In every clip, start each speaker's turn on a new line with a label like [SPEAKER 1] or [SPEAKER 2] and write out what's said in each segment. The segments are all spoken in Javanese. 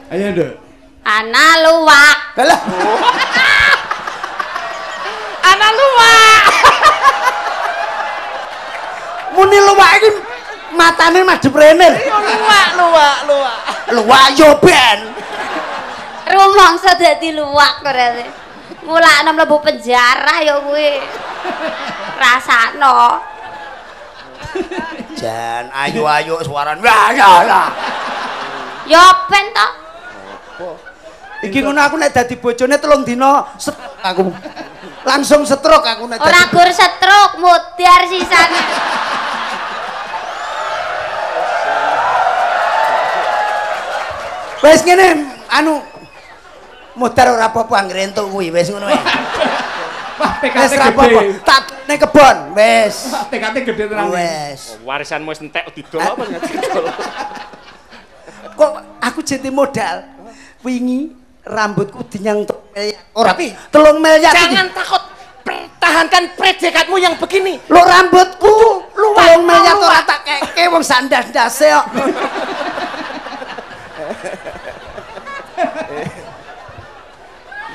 [SPEAKER 1] Ayo, Nduk.
[SPEAKER 2] Ana luwak.
[SPEAKER 3] Lah.
[SPEAKER 4] Ana luwak.
[SPEAKER 3] Muni luwak iki matane madhep rene.
[SPEAKER 4] Luwak.
[SPEAKER 3] Luwak yo ben.
[SPEAKER 2] Rumangsa dadi luwak kok rene. Mulakno mlebu penjara ya kuwi. Rasakno.
[SPEAKER 3] Jan ayu-ayu suaran. Ya.
[SPEAKER 2] Ya ben to.
[SPEAKER 3] Iki ngono aku nek dadi bojone 3 dina aku. Langsung stroke aku nek
[SPEAKER 2] Ora gur stroke mudar sisane.
[SPEAKER 3] Wes ngene anu modar ora apa-apa anggere entuk kuwi wis ngono wae.
[SPEAKER 1] Wah,
[SPEAKER 3] Wes
[SPEAKER 1] TKT
[SPEAKER 3] ora apa-apa.
[SPEAKER 1] gede.
[SPEAKER 3] Tak ning kebon wis.
[SPEAKER 1] TKT gede tenan.
[SPEAKER 3] Wes.
[SPEAKER 4] Warisanmu wis entek didol apa enggak didol?
[SPEAKER 3] Kok aku jete modal wingi rambutku dinyang 3 miliar. Ora
[SPEAKER 4] Tapi
[SPEAKER 3] 3 miliar.
[SPEAKER 4] Jangan takut. Pertahankan predikatmu yang begini.
[SPEAKER 3] Lo rambutku
[SPEAKER 4] luwak,
[SPEAKER 3] 3 miliar
[SPEAKER 4] luwak.
[SPEAKER 3] ora tak keke wong sandas-ndase kok.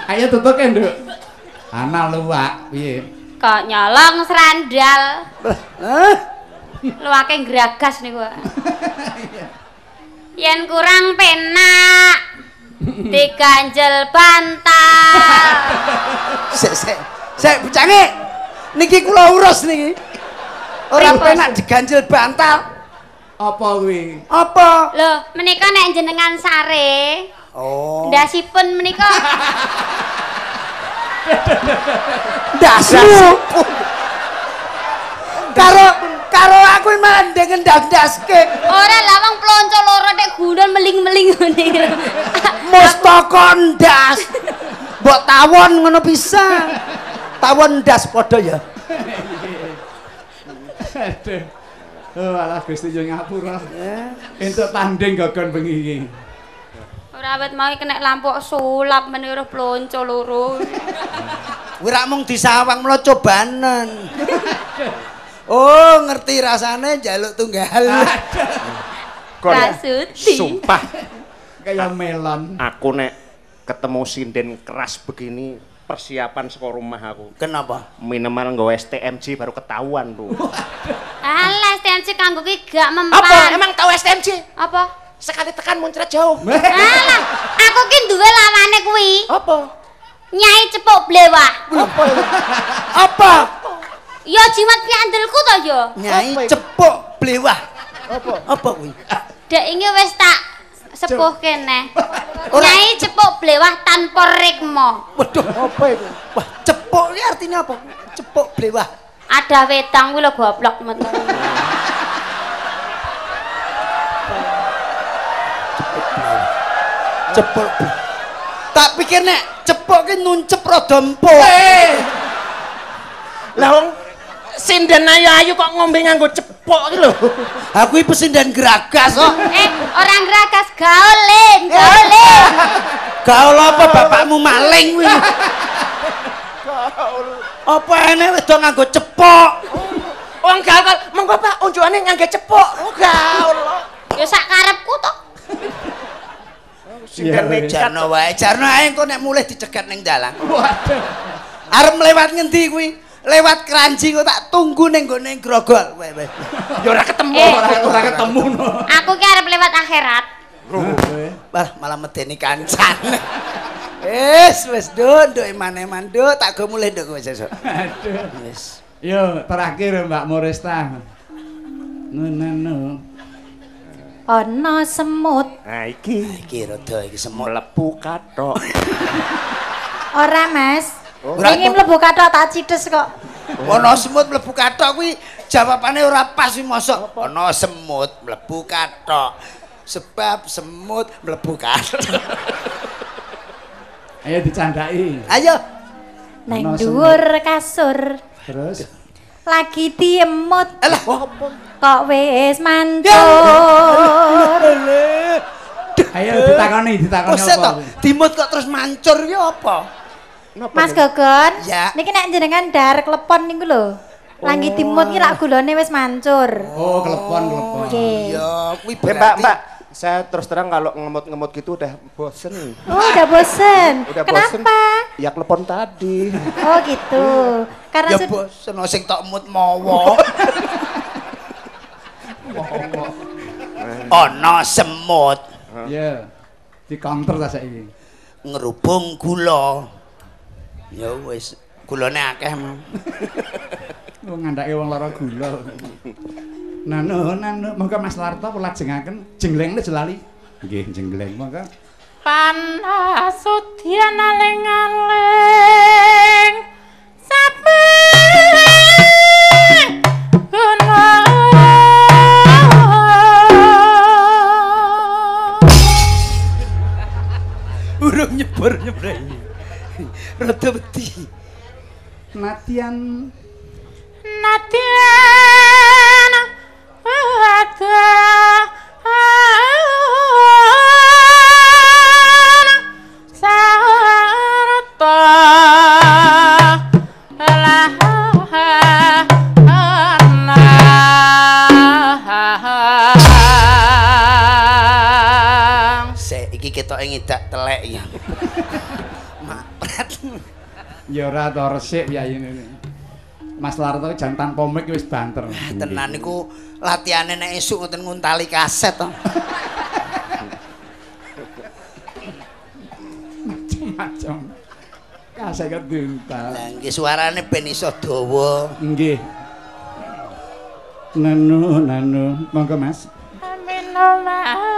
[SPEAKER 1] Ayo tutuk ya, Nduk. Ana luwak, piye?
[SPEAKER 2] Kok nyolong serandal.
[SPEAKER 3] Hah?
[SPEAKER 2] Luwake gragas niku. Yen kurang penak diganjel bantal.
[SPEAKER 3] Sik bucange. Niki kula urus niki. Ora
[SPEAKER 2] Pripun?
[SPEAKER 3] penak diganjel bantal.
[SPEAKER 1] Apa kuwi?
[SPEAKER 3] Apa?
[SPEAKER 2] Lho, menika nek jenengan sare,
[SPEAKER 3] Oh.
[SPEAKER 2] ndasipun menika
[SPEAKER 3] Ndasmu. Karo aku malah ndek ndas-ndaske.
[SPEAKER 2] ora lah wong plonco loro nek gulon meling-meling ngene.
[SPEAKER 3] Mustaka ndas. Mbok tawon ngono bisa. Tawon ndas padha ya.
[SPEAKER 1] Aduh. Oh, alah Gusti yo ngapura. Entuk tanding gogon bengi iki.
[SPEAKER 2] Ora awet mau kena lampu sulap menira plonco loro.
[SPEAKER 3] Kuwi rak mung disawang mlo cobanen. Oh, ngerti rasane njaluk tunggal.
[SPEAKER 2] Rasuti.
[SPEAKER 4] Sumpah.
[SPEAKER 1] Kayak melon.
[SPEAKER 4] Aku nek ketemu sinden keras begini persiapan saka rumah aku.
[SPEAKER 3] Kenapa?
[SPEAKER 4] Minimal nggawa STMJ baru ketahuan tuh.
[SPEAKER 2] Alah, STMC kanggo ki gak
[SPEAKER 4] Apa?
[SPEAKER 2] mempan.
[SPEAKER 4] Emang tahu STMJ?
[SPEAKER 2] Apa?
[SPEAKER 4] Sekali tekan muncrat jauh.
[SPEAKER 2] Alah, aku ki duwe lawane kuwi.
[SPEAKER 4] Apa?
[SPEAKER 2] Nyai cepuk blewah.
[SPEAKER 3] Apa?
[SPEAKER 2] Ya jimat piandelku to ya.
[SPEAKER 3] Nyai
[SPEAKER 4] Apa itu?
[SPEAKER 3] cepuk blewah.
[SPEAKER 4] Apa?
[SPEAKER 3] Apa kuwi?
[SPEAKER 2] Dek iki wis tak sepuh kene.
[SPEAKER 3] Ora.
[SPEAKER 2] Nyai cepuk blewah tanpa rikma.
[SPEAKER 3] Waduh, apa itu? Wah, cepuk ini artinya apa? Cepuk blewah.
[SPEAKER 2] Ada wedang kuwi lho goblok metu.
[SPEAKER 3] Cepuk. Tak pikir nek cepuk ki nuncep rada empuk.
[SPEAKER 4] Lah wong sinden ayu-ayu kok ngombe nganggo cepok iki lho.
[SPEAKER 3] Aku iki pesindan geragas kok.
[SPEAKER 2] Orang geragas gaulin, gaulin.
[SPEAKER 3] Gaul apa bapakmu maling kuwi? Apa ene wedo nganggo cepuk?
[SPEAKER 4] Wong gaul mengko Pak unjukane ngangge cepok. Oh gaul.
[SPEAKER 2] Ya sak karepku to.
[SPEAKER 4] Sinden
[SPEAKER 1] Iya,
[SPEAKER 4] nekat.
[SPEAKER 3] Jarno wae, jarno ae engko nek mulih dicegat ning dalan.
[SPEAKER 1] Waduh.
[SPEAKER 3] Arep lewat ngendi kuwi? Lewat Kranji kok tak tunggu ning gone Grogol. Weh.
[SPEAKER 4] Ya ora ketemu.
[SPEAKER 1] Ora ketemu no.
[SPEAKER 2] Aku ki arep lewat akhirat.
[SPEAKER 3] Wah, malah medeni kancan. Wis nduk eman-eman nduk tak go mulih nduk wis sesuk.
[SPEAKER 1] Aduh.
[SPEAKER 3] Wis.
[SPEAKER 1] Yo, terakhir Mbak Moresta. No.
[SPEAKER 5] Ana semut.
[SPEAKER 4] Nah iki
[SPEAKER 3] Iki rada iki semut.
[SPEAKER 4] mlebu kathok.
[SPEAKER 5] Ora, Mas.
[SPEAKER 3] Ora
[SPEAKER 5] Ingin mlebu kathok tak cides kok.
[SPEAKER 3] Ana semut mlebu kathok kuwi jawabane ora pas kuwi mosok. Ana semut mlebu kathok. Sebab semut mlebu kathok.
[SPEAKER 1] Ayo dicandai.
[SPEAKER 3] Ayo.
[SPEAKER 5] Nang
[SPEAKER 1] Ana
[SPEAKER 5] dhuwur kasur
[SPEAKER 1] Terus
[SPEAKER 5] lagi diemut
[SPEAKER 3] Alah,
[SPEAKER 5] kok wis mantur.
[SPEAKER 1] ayo ditakoni
[SPEAKER 3] Kok
[SPEAKER 1] apa?
[SPEAKER 3] dimut kok terus mancur ki apa?
[SPEAKER 5] Mas Gogon,
[SPEAKER 3] Ya.
[SPEAKER 5] niki nek jenengan dar klepon niku lho. Lagi dimut ki lak gulane wis mancur.
[SPEAKER 1] Oh, kelepon.
[SPEAKER 5] Oke.
[SPEAKER 3] Iya, kuwi
[SPEAKER 4] Mbak,
[SPEAKER 3] berarti
[SPEAKER 4] Mbak, Saya terus terang kalau ngemut-ngemut gitu udah bosen.
[SPEAKER 5] Oh, udah bosen.
[SPEAKER 4] Udah
[SPEAKER 5] Kenapa?
[SPEAKER 4] bosen. Ya telepon tadi.
[SPEAKER 5] Oh, gitu. Karena
[SPEAKER 3] Ya bosen sing tok emut mawa. Ana semut
[SPEAKER 1] Ya. Di counter ta saiki.
[SPEAKER 3] ngerubung gula. Ya wis, gulane akeh mah.
[SPEAKER 1] Oh ngandake wong lara gula. Nanu, monggo Mas Larto kula lajengaken jenglengne jelali. Nggih, jengleng monggo.
[SPEAKER 6] Panasudyan aling-aling saping gunung.
[SPEAKER 3] Urung nyebur-nyebreng. Rada wedi.
[SPEAKER 1] Natian
[SPEAKER 6] Natian sarta
[SPEAKER 3] Iki ketoke ngidak telek ya. Mapret.
[SPEAKER 1] ya ora to resik piyayine. Mas Larto jantan pomik wis banter.
[SPEAKER 3] Tenan niku latihane nek esuk ngoten nguntali kaset to.
[SPEAKER 1] Macam-macam. Kaset keduntal.
[SPEAKER 3] Lah nggih suarane ben iso dawa.
[SPEAKER 1] Nggih. Nanu, monggo Mas.
[SPEAKER 6] Aminomane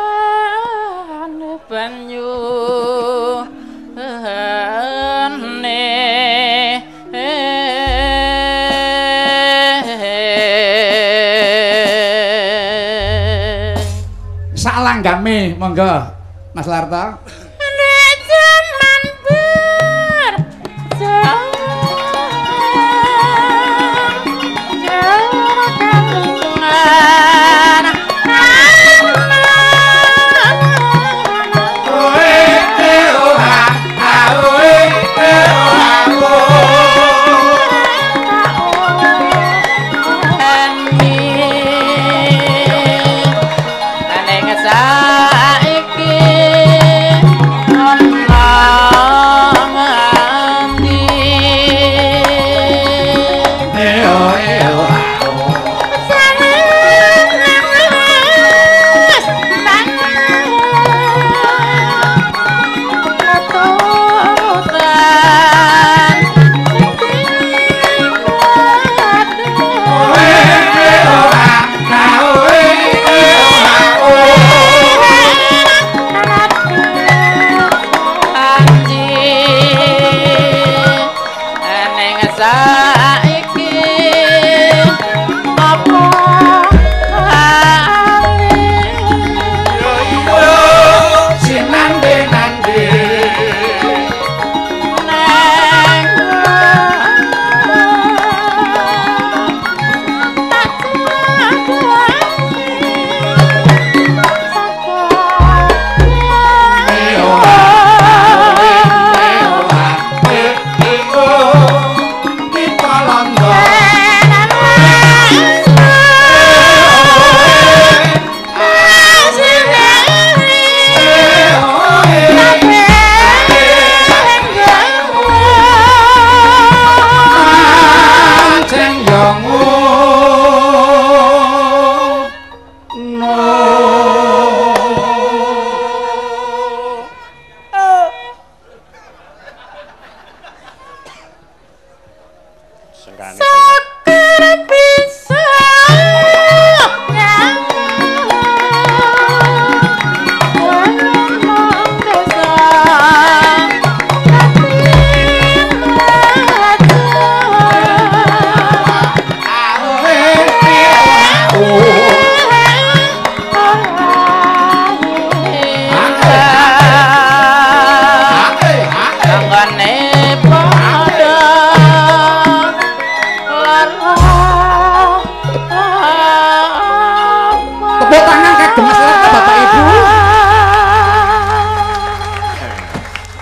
[SPEAKER 6] banyu
[SPEAKER 1] Salanggame monggo Mas Larto.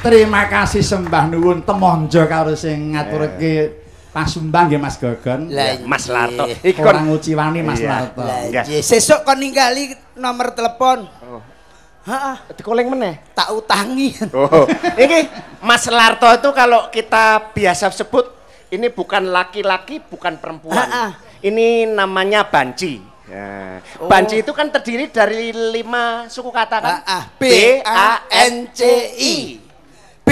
[SPEAKER 1] Terima kasih sembah nuwun temonjo karo sing ngaturke pasumbang nggih Mas Gogon.
[SPEAKER 4] Mas Larto.
[SPEAKER 1] Ora nguciwani Mas Larto.
[SPEAKER 3] Nggih, sesuk kon ningali nomor telepon. Heeh.
[SPEAKER 4] Dikoleng meneh.
[SPEAKER 3] Tak utangi.
[SPEAKER 4] Oh, ini Mas Larto itu kalau kita biasa sebut ini bukan laki-laki, bukan perempuan. Ini namanya banci. Ya. Banci itu kan terdiri dari 5 suku kata kan?
[SPEAKER 3] B-A-N-C-I. B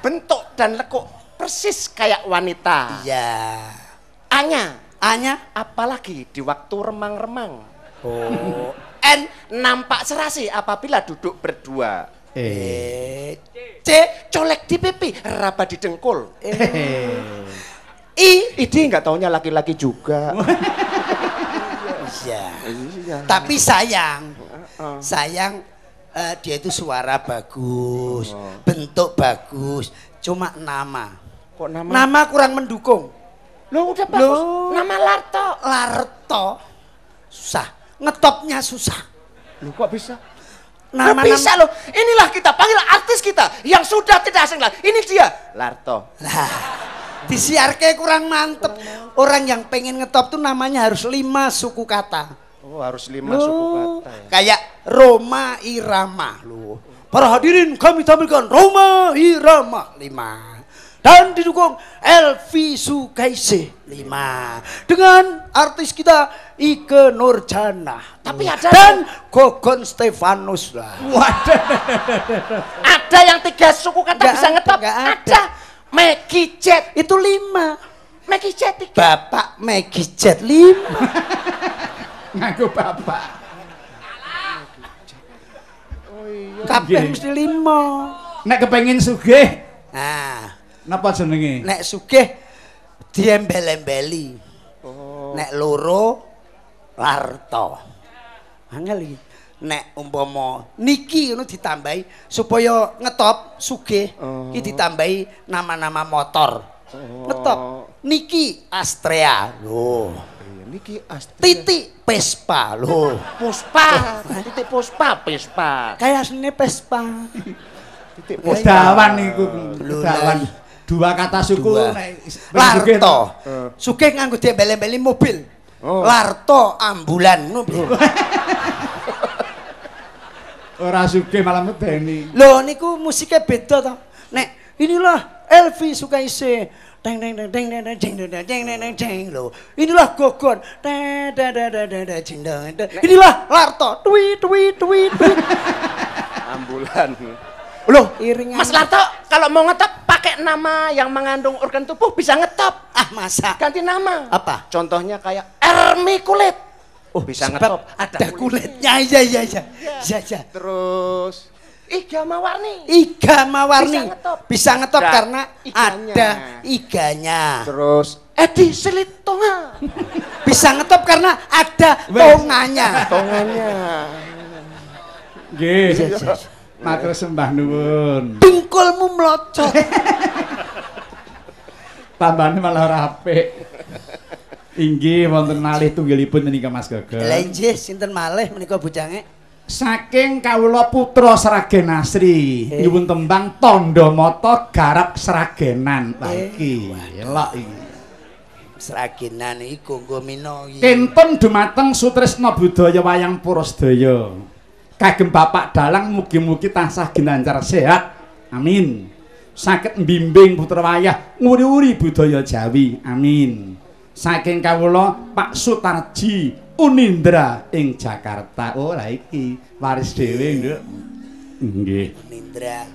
[SPEAKER 4] bentuk dan lekuk persis kayak wanita.
[SPEAKER 3] Iya.
[SPEAKER 4] A-nya
[SPEAKER 3] A-nya
[SPEAKER 4] apalagi di waktu remang-remang.
[SPEAKER 3] oh.
[SPEAKER 4] N nampak serasi apabila duduk berdua. C colek di pipi, raba di dengkul. I nggak taunya laki-laki juga.
[SPEAKER 3] Iya. Tapi sayang dia itu suara bagus, bentuk bagus, cuma nama.
[SPEAKER 4] Kok nama?
[SPEAKER 3] Nama kurang mendukung.
[SPEAKER 4] Loh udah bagus. Nama
[SPEAKER 3] Larto. Susah. Ngetopnya susah.
[SPEAKER 4] Loh kok bisa?
[SPEAKER 3] Nama
[SPEAKER 4] bisa loh. Inilah kita panggil artis kita yang sudah tidak asing lagi. Ini dia Larto.
[SPEAKER 3] Lah, disiarke kurang mantep. Orang yang pengen ngetop tuh namanya harus 5 suku kata.
[SPEAKER 4] Oh harus 5 suku kata ya.
[SPEAKER 3] Kayak Roma Irama loh. Para hadirin kami tampilkan Roma Irama 5. Dan didukung Elvi Sukaisi 5 dengan artis kita Ike Nurjana.
[SPEAKER 4] Tapi ada
[SPEAKER 3] dan Gogon Stefanus lah.
[SPEAKER 1] Waduh.
[SPEAKER 4] Ada yang 3 suku kata
[SPEAKER 3] Nggak
[SPEAKER 4] bisa
[SPEAKER 3] ada,
[SPEAKER 4] ngetop.
[SPEAKER 3] nggak ada.
[SPEAKER 4] Ada. Maggie Jet.
[SPEAKER 3] Itu 5.
[SPEAKER 4] Maggie Jet 3.
[SPEAKER 3] Bapak Maggie Jet 5.
[SPEAKER 1] Ngaku bapak.
[SPEAKER 3] Kabeh mesti 5.
[SPEAKER 1] Nek kepengin sugih,
[SPEAKER 3] Nah,
[SPEAKER 1] napa jenenge?
[SPEAKER 3] nek sugih diembel-embeli. Nek loro Larto. Angel iki. Nek umpama niki ngono ditambahi supaya ngetop sugih iki ditambahi nama-nama motor. Ngetop. Niki Astrea. Loh.
[SPEAKER 4] Niki Astrid.
[SPEAKER 3] Titik Vespa. Loh.
[SPEAKER 4] Puspa. Titik Puspa. Vespa.
[SPEAKER 3] Kayak asline Vespa.
[SPEAKER 4] Titik
[SPEAKER 1] Kedawan niku, kedawan. 2 kata suku nek
[SPEAKER 3] Larto. Sugih nganggo diembel-embeli mobil. Larto ambulan ngono piye?
[SPEAKER 1] ora sugih malah medeni.
[SPEAKER 3] Lho niku musiknya beda to. Nek inilah Elvi Sukaisi. Deng deng deng deng deng deng deng deng deng deng deng deng lho. Inilah Gogon. Deng deng deng deng deng deng deng deng. Inilah Larto. Twi twi twi twi.
[SPEAKER 4] Ambulan.
[SPEAKER 3] Loh, iringan.
[SPEAKER 4] Mas Larto kalau mau ngetop pakai nama yang mengandung organ tubuh bisa ngetop.
[SPEAKER 3] Ah, masa?
[SPEAKER 4] Ganti nama.
[SPEAKER 3] Apa?
[SPEAKER 4] Contohnya kayak Ermi Kulit. Oh, bisa
[SPEAKER 3] sebab
[SPEAKER 4] ngetop.
[SPEAKER 3] ada kulitnya. Iya.
[SPEAKER 4] Terus Iga Mawarni.
[SPEAKER 3] Iga Mawarni. Bisa ngetop
[SPEAKER 4] Ada
[SPEAKER 3] karena
[SPEAKER 4] iganya.
[SPEAKER 3] ada iganya.
[SPEAKER 4] Terus Edi Selitonga.
[SPEAKER 3] Bisa ngetop karena ada tonganya.
[SPEAKER 4] Tongannya.
[SPEAKER 1] Nggih. Matur sembah nuwun.
[SPEAKER 3] Dengkulmu mlocot.
[SPEAKER 1] Tambane malah ora apik. Inggih wonten malih tunggilipun menika Mas Gogol.
[SPEAKER 3] Lha nggih sinten malih menika bojange?
[SPEAKER 1] Saking kawula putra Sragen Asri nyuwun tembang Tandha Mata garap Sragenan. Lah iki elok iki.
[SPEAKER 3] Sragenan iki Gonggo Mina iki.
[SPEAKER 1] Kentun dumateng sutresna budaya wayang Purasdaya. Kagem Bapak Dalang mugi-mugi tansah ginanjar sehat. Amin. Saged mbimbing putra wayah nguri-uri budaya Jawi. Amin. Saking kawula Pak Sutarji Unindra ing Jakarta. Oh lah iki waris dhewe, Nduk. Nggih.
[SPEAKER 3] Unindra.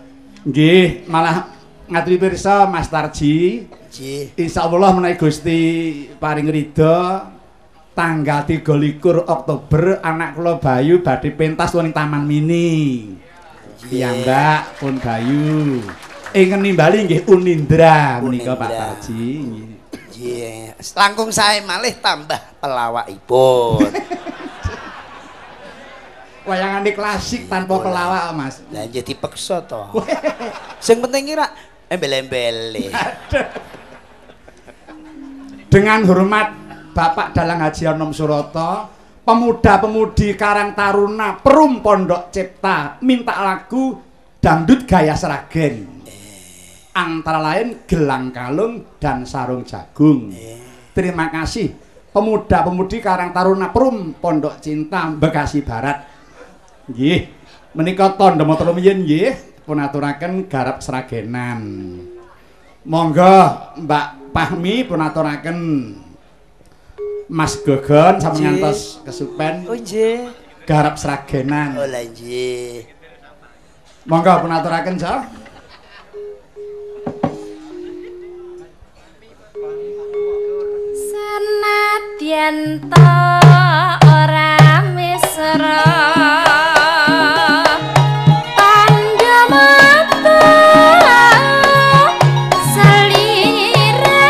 [SPEAKER 1] Nggih, malah ngaturi pirsa Mas Tarji.
[SPEAKER 3] Nggih.
[SPEAKER 1] Insyaallah menawi Gusti paring ridha tanggal 23 Oktober anak kula Bayu badhe pentas wonten Taman Mini. Piyambak pun Bayu. Ingkang nimbali nggih Unindra menika Pak Tarji.
[SPEAKER 3] Nggih. Langkung sae malih tambah pelawakipun.
[SPEAKER 1] Wayangane klasik tanpa pelawak, Mas.
[SPEAKER 3] Lah jadi dipeksa to. Sing penting ki rak embel-embele.
[SPEAKER 1] Dengan hormat Bapak Dalang Haji Anom Surata, pemuda-pemudi Karang Taruna Perum Pondok Cipta minta lagu dangdut gaya Sragen. Antara lain Gelang Kalung dan Sarung Jagung. Terima kasih pemuda-pemudi Karang Taruna Perum Pondok Cinta Bekasi Barat. Nggih. Menika tandha mata rumiyin nggih pun aturaken garap sragenan. Monggo Mbak Pahmi pun aturaken Mas Gogon sampe ngantos kesupen.
[SPEAKER 3] Oh nggih.
[SPEAKER 1] Garap sragenan.
[SPEAKER 3] Oh lah nggih.
[SPEAKER 1] Monggo pun aturaken, Jo.
[SPEAKER 6] Senadyan ta ora mesra tandha mata salira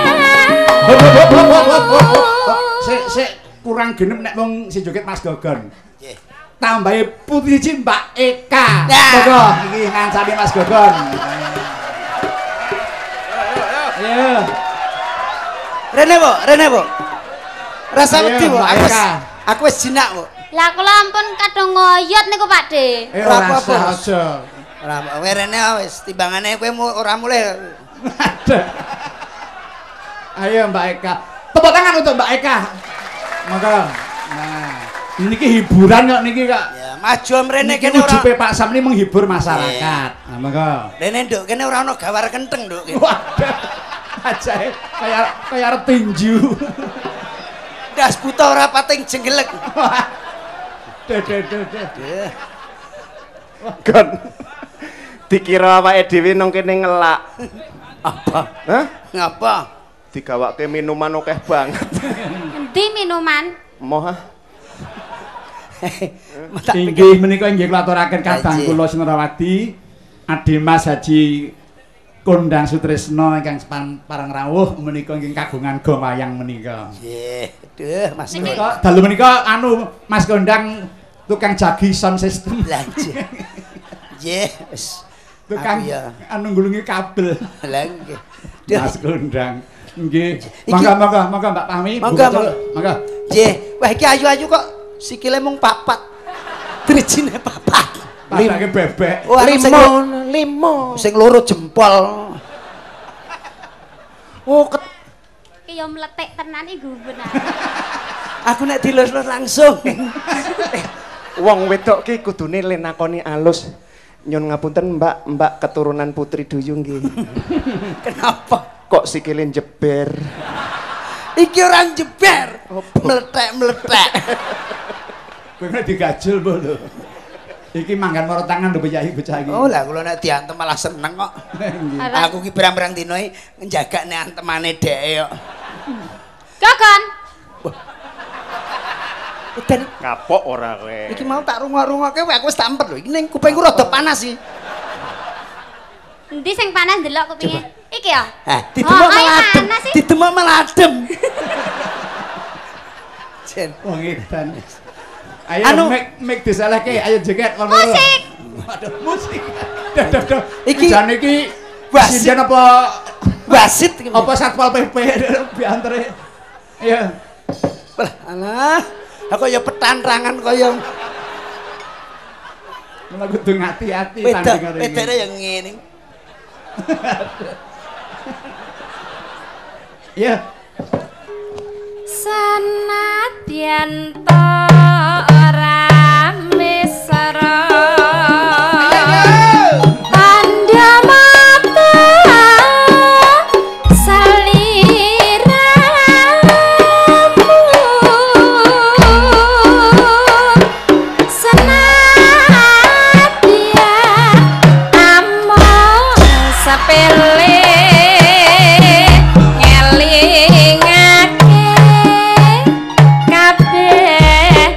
[SPEAKER 1] Sik kurang genep nek wong si joget Mas Gogon.
[SPEAKER 3] Nggih.
[SPEAKER 1] Tambahi putri Mbak Eka.
[SPEAKER 3] Nah.
[SPEAKER 1] Monggo iki ngancani Mas Gogon. Ayo.
[SPEAKER 3] Rene, Bu. Rasa
[SPEAKER 1] Ayo,
[SPEAKER 3] wedi, Bu.
[SPEAKER 1] Mbak Eka.
[SPEAKER 3] Aku wis jinak, Bu.
[SPEAKER 2] Lah kula ampun kadung ngoyot niku Pakde.
[SPEAKER 1] Ora
[SPEAKER 3] Ora apa-apa,
[SPEAKER 1] apa-apa
[SPEAKER 3] Mas.
[SPEAKER 1] aja.
[SPEAKER 3] Ora werene wis timbangane kowe ora mulai.
[SPEAKER 1] Ayo Mbak Eka. Tepuk tangan untuk Mbak Eka. Monggo. Nah, niki hiburan kok niki kok.
[SPEAKER 3] Ya, maju mrene
[SPEAKER 1] Niki
[SPEAKER 3] kene ora.
[SPEAKER 1] ujupe Pak Sam ini menghibur masyarakat. Nah, monggo.
[SPEAKER 3] Rene nduk kene ora ana gawar kenteng, Nduk.
[SPEAKER 1] Waduh. Ajae kaya arep tinju.
[SPEAKER 3] Das buta ora pating jenggelek.
[SPEAKER 1] Deh.
[SPEAKER 4] Gon. Dikira awake dhewe nang kene ngelak.
[SPEAKER 3] Apa?
[SPEAKER 4] Hah?
[SPEAKER 3] Ngapa?
[SPEAKER 4] Digawake minuman akeh banget.
[SPEAKER 2] Endi minuman?
[SPEAKER 4] Moh ah.
[SPEAKER 1] Inggih menika inggih kula aturaken kadang
[SPEAKER 3] Haji.
[SPEAKER 1] kula Senerawati Adi Mas Haji Kondang Sutresno ingkang parang rawuh menika inggih kagungan gong wayang menika.
[SPEAKER 3] Nggih, duh Mas.
[SPEAKER 1] Menika dalu menika anu Mas Kondang tukang jagi sound system.
[SPEAKER 3] Lah nggih. Nggih, wis.
[SPEAKER 1] Tukang
[SPEAKER 3] Aku ya.
[SPEAKER 1] anu nggulungi kabel.
[SPEAKER 3] Lah nggih.
[SPEAKER 1] Mas Kondang. Nggih.
[SPEAKER 3] Iki-
[SPEAKER 1] Monggo Mbak Pahmi.
[SPEAKER 3] Monggo, monggo.
[SPEAKER 1] Monggo.
[SPEAKER 3] Nggih, wah iki ayu-ayu kok sikile mung papat. Drijine papat.
[SPEAKER 1] Padake bebek.
[SPEAKER 3] Oh, anu sing
[SPEAKER 4] limo.
[SPEAKER 3] sing loro jempol.
[SPEAKER 4] Oh,
[SPEAKER 2] Ki yo mletik tenan iku benar.
[SPEAKER 3] Aku nek dilus-lus langsung.
[SPEAKER 4] wong wedok ki kudune le nakoni alus. Nyun ngapunten Mbak keturunan Putri Duyung nggih.
[SPEAKER 3] Kenapa?
[SPEAKER 4] Kok sikile jeber?
[SPEAKER 3] Iki ora jeber. Meletek-meletek.
[SPEAKER 1] Kowe nek digajul mbok lho. Iki manggan maro tangan lho bocah iki.
[SPEAKER 3] Oh lah kula nek diantem malah seneng kok. Aku ki berang-berang dino iki njagakne antemane dheke kok.
[SPEAKER 2] Gogon.
[SPEAKER 3] Udan
[SPEAKER 4] Kapok ora kowe.
[SPEAKER 3] iki mau tak rungok-rungokke aku wis tak empet lho. Iki ning kupingku rada panas iki.
[SPEAKER 2] Endi sing panas ndelok kupinge? Iki ya.
[SPEAKER 3] Hah, didemek
[SPEAKER 2] Oh,
[SPEAKER 3] malah adem.
[SPEAKER 2] panas sih.
[SPEAKER 3] Didemek malah adem. Jen.
[SPEAKER 1] Wong edan. Ayo
[SPEAKER 3] Anu-
[SPEAKER 1] mik disalahke, ayo jeget kon.
[SPEAKER 2] Musik.
[SPEAKER 1] Waduh, musik. Dah.
[SPEAKER 3] Iki-
[SPEAKER 1] jane iki
[SPEAKER 3] Wasit.
[SPEAKER 1] sinden apa
[SPEAKER 3] Wasit iki.
[SPEAKER 1] apa Satpol PP biantere. Iya.
[SPEAKER 3] Lah, alah. Aku ya petantrangan kaya
[SPEAKER 1] Mula kudu ngati-ati
[SPEAKER 3] wedok
[SPEAKER 1] tanding karo iki.
[SPEAKER 3] wedokne yang ngene.
[SPEAKER 1] Iya.
[SPEAKER 6] Senadyan ta ora mesra tandha mata saliramu senadyan among sepele ngelingake kabeh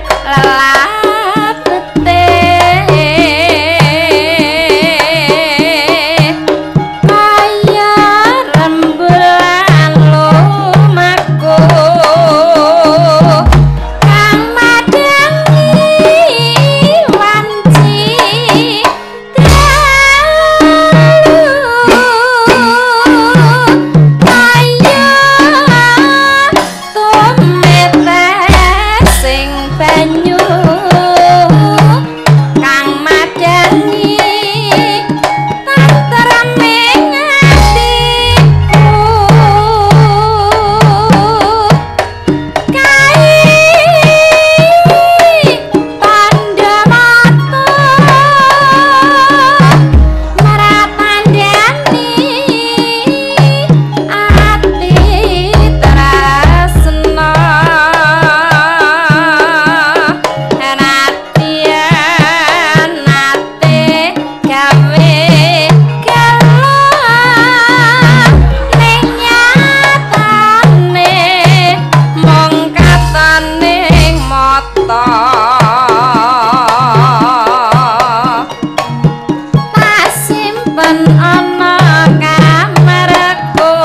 [SPEAKER 6] simpen ana kamarku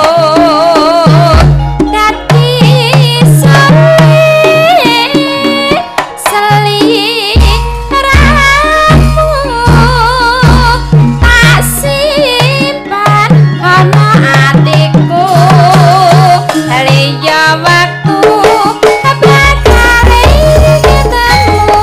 [SPEAKER 6] dadi seliramu tak simpen ana atiku liya waktu bakare ketemu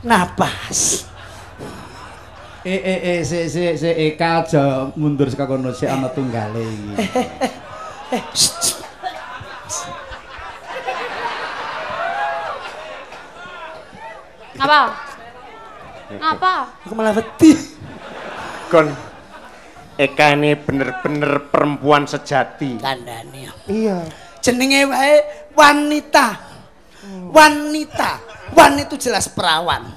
[SPEAKER 3] napas.
[SPEAKER 1] Se Eka aja mundur saka kono sik ana tunggale iki.
[SPEAKER 2] Ngapa? Ngapa?
[SPEAKER 3] Aku malah wedi.
[SPEAKER 4] Kon Eka ini bener-bener perempuan sejati.
[SPEAKER 3] Kandhane.
[SPEAKER 4] Iya.
[SPEAKER 3] Jenenge wae wanita. Wanita. Wan itu jelas perawan.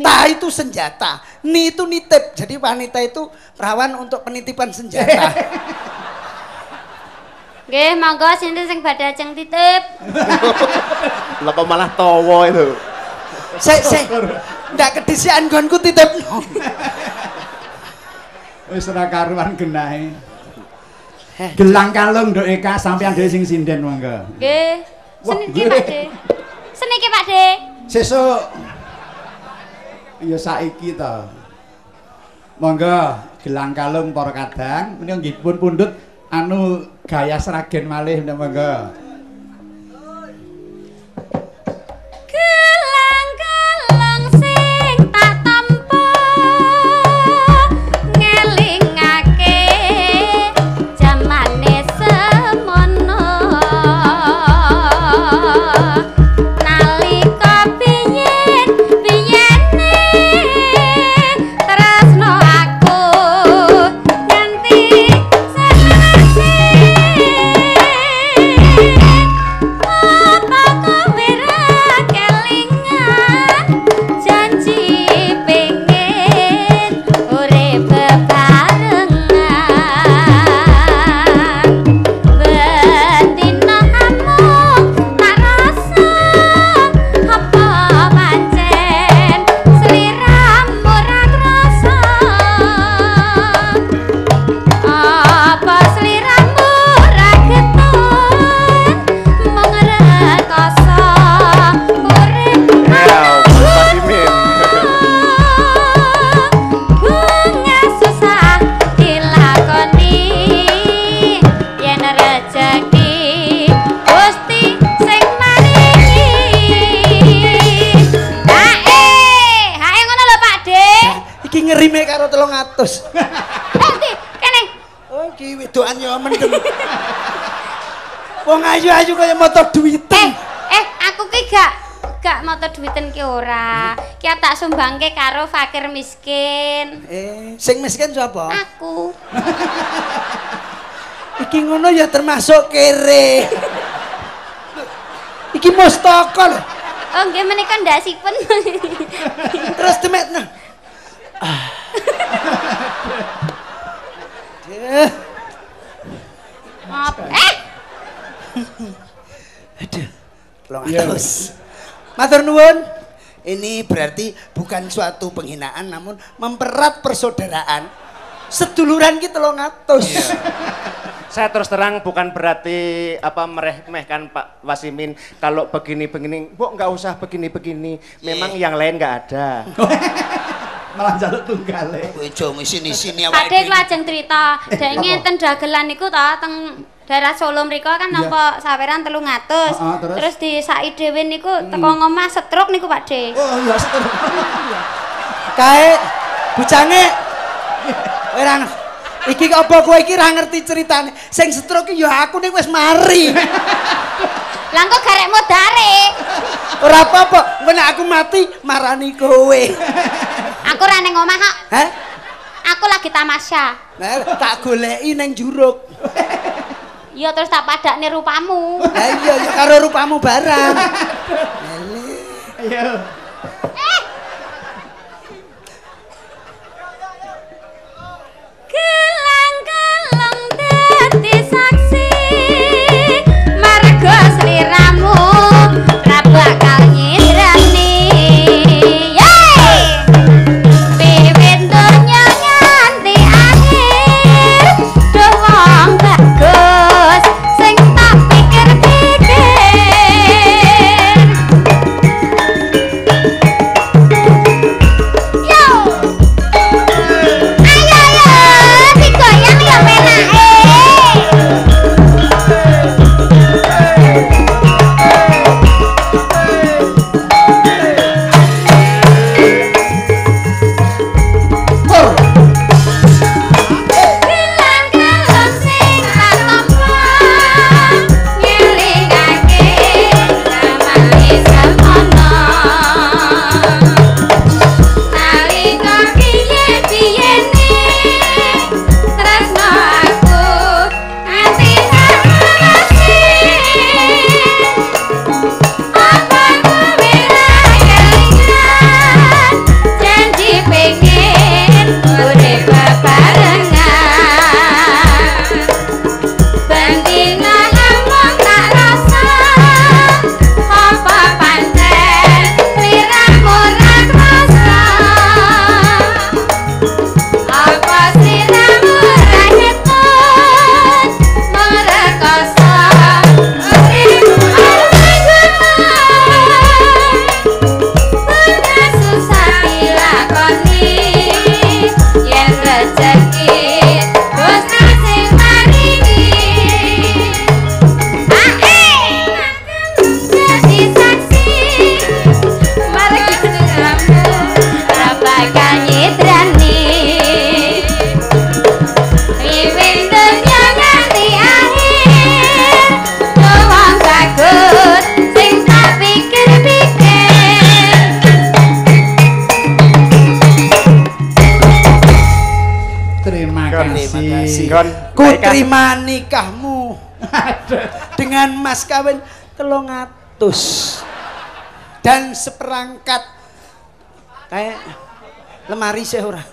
[SPEAKER 3] Ta itu senjata. Ni itu nitip. Jadi wanita itu perawan untuk penitipan senjata.
[SPEAKER 2] Nggih, monggo sinten sing badhe ajeng titip.
[SPEAKER 4] Lah kok malah tawa itu.
[SPEAKER 3] Sik. Ndak kedisian gonku titipno.
[SPEAKER 1] Wis ora karuan genahe. Gelang kalung Nduk Eka sampeyan dhewe sing sinden monggo.
[SPEAKER 2] Nggih. Seniki Pakde. Seniki Pakde.
[SPEAKER 1] Sesuk ya saiki to. Monggo gelang kalung para kadang menika nggih pun pundhut anu gaya seragen malih monggo.
[SPEAKER 6] Gelang-gelang sing tak tampa ngelingake jamane semono nalika biyen-biyene tresno aku nganti seneng
[SPEAKER 3] karo 300.
[SPEAKER 2] Ndi? Kene.
[SPEAKER 3] Oh, iki wedokan ya mendem. Wong ayu-ayu kaya moto duwiten.
[SPEAKER 2] Aku ki gak moto duwiten ki ora. Ki tak sumbangke karo fakir miskin.
[SPEAKER 3] Sing miskin sapa?
[SPEAKER 2] Aku.
[SPEAKER 3] Iki ngono ya termasuk kere. Iki mustaka lho.
[SPEAKER 2] Oh, nggih menika ndasipun.
[SPEAKER 3] Terus demetna.
[SPEAKER 2] Apa?
[SPEAKER 3] Aduh. 300. Matur nuwun. Ini berarti bukan suatu penghinaan namun mempererat persaudaraan. Seduluran ki 300.
[SPEAKER 4] Saya terus terang bukan berarti meremehkan Pak Wasimin kalau begini-begini. Bu nggak usah begini-begini. Memang yang lain nggak ada.
[SPEAKER 1] Malah jaluk tunggale.
[SPEAKER 3] Bojomu sini-sini
[SPEAKER 2] Pak Dek lajeng cerita, dek ngeten dagelan niku ta teng daerah Solo mriku kan nampa saweran 300. Terus di saki dhewe niku teko ngomah stroke niku Pak Dek.
[SPEAKER 1] Oh iya stroke.
[SPEAKER 3] Kae bucange ora iki apa kowe iki ra ngerti ceritane. Sing stroke ya aku ning wis mari.
[SPEAKER 2] Lah kok garek modare.
[SPEAKER 3] Ora apa-apa, engko nek aku mati marani kowe.
[SPEAKER 2] Aku ra ning omah kok.
[SPEAKER 3] Hah?
[SPEAKER 2] Aku lagi tamasya.
[SPEAKER 3] Nah, tak goleki ning juruk.
[SPEAKER 2] Iya terus tak padakne rupamu.
[SPEAKER 3] Lah iya ya karo rupamu barang.
[SPEAKER 1] Iya.
[SPEAKER 6] Gelang-gelang dadi saksi marga sliramu ra bakal nyirani. Wiwit donya nganti akhir duh wong bagus sing tak pikir-pikir.
[SPEAKER 3] Ku terima nikahmu dengan mas kawin 300 dan seperangkat kayak lemari sih ora.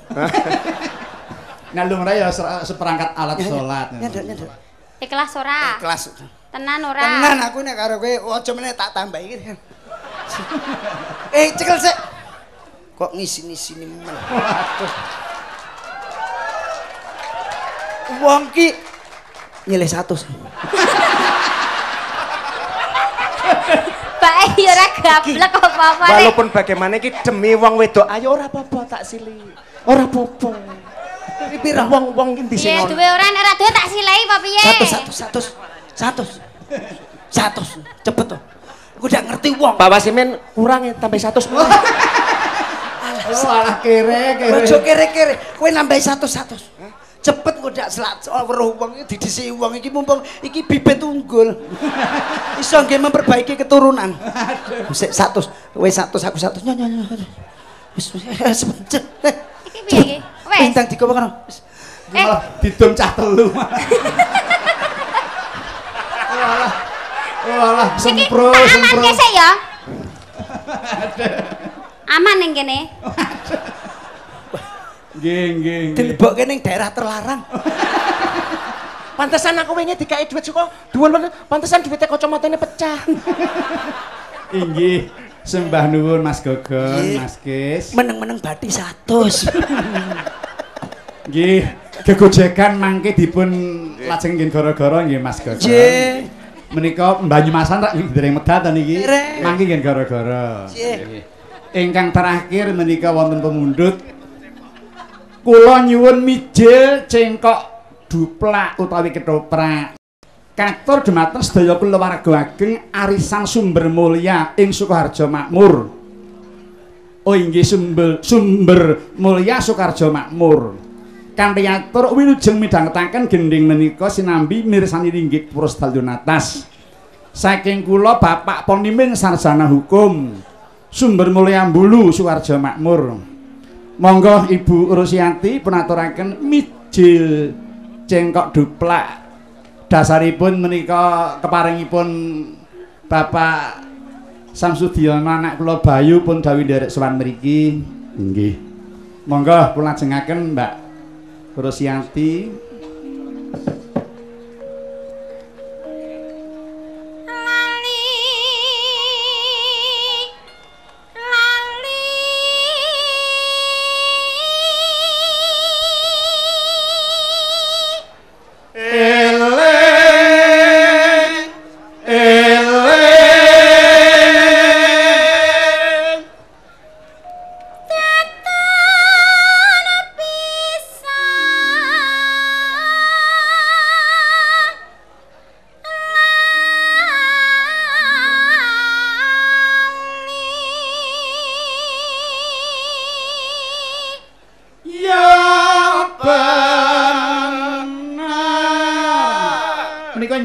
[SPEAKER 1] Nah lumrah ya seperangkat alat sholat.
[SPEAKER 3] Nyaduk.
[SPEAKER 2] Ikhlas ora?
[SPEAKER 3] Ikhlas.
[SPEAKER 2] Tenan ora?
[SPEAKER 3] Tenan aku nek karo kowe aja meneh tak tambah iki kan. Cekel sik. Kok ngisi-ngisini men. Waduh. Wong ki nyilih 100.
[SPEAKER 2] Bae ya ora gablek apa-apa nek.
[SPEAKER 4] Walaupun bagaimana iki demi wong wedok ayo ora apa-apa tak sili. Ora apa-apa. Iki pira wong-wong iki ndisi
[SPEAKER 2] ngono. Ya duwe ora nek ora duwe tak silehi apa piye?
[SPEAKER 3] 100. Cepet to. Aku ndak ngerti wong.
[SPEAKER 4] Pak Wasimin kurang ya tambah 100.
[SPEAKER 3] Alah.
[SPEAKER 1] Salah kere.
[SPEAKER 3] Ojo kere-kere. Kowe nambahi 100. Cepet kok ndak selak weruh wong iki didhisi wong iki mumpung iki bibit unggul. Iso nggih memperbaiki keturunan. Sik 100, kowe 100 aku 100. Nyo. Wis sepencet.
[SPEAKER 2] Iki piye iki? Wes.
[SPEAKER 3] Bintang digowo kono.
[SPEAKER 1] Malah didum cah telu. Walah, sempro.
[SPEAKER 2] Aman kesek ya. Aman ning kene.
[SPEAKER 1] Nggih.
[SPEAKER 3] Dilebokke ning daerah terlarang.
[SPEAKER 4] Pantesan aku wingi dikai duit saka dhuwur, pantesan duwite kacamatane pecah.
[SPEAKER 1] Inggih, sembah nuwun Mas Gogon, Mas Kis.
[SPEAKER 3] Meneng-meneng bathi 100.
[SPEAKER 1] Nggih, gegojekan mangke dipun lajeng nggih gara-gara nggih Mas Gogon.
[SPEAKER 3] Nggih.
[SPEAKER 1] Menika Banyumasan rak dereng medal ta niki. Mangke nggih gara-gara.
[SPEAKER 3] Nggih.
[SPEAKER 1] Ingkang terakhir menika wonten pemundhut kula nyuwun mijil cengkok duplak utawi ketoprak. Katur dhumateng sedaya kulawarga ageng arisan Sumber Mulya ing Sukoharjo Makmur. Oh inggih Sumber Mulya Sukoharjo Makmur. Kanthi atur wilujeng midhangetaken gending menika sinambi mirsani ringgit pura sedaya natas. Saking kula Bapak Ponimin Sarjana Hukum Sumber Mulya Mbulu Sukoharjo Makmur. Monggo Ibu Rusianti punaturaken mijil cengkok duplak. Dasaripun menika keparingipun Bapak Samsudiono anak kula Bayu pun dawuh nderek sowan mriki. Nggih. Monggo kula lajengaken Mbak Rusianti.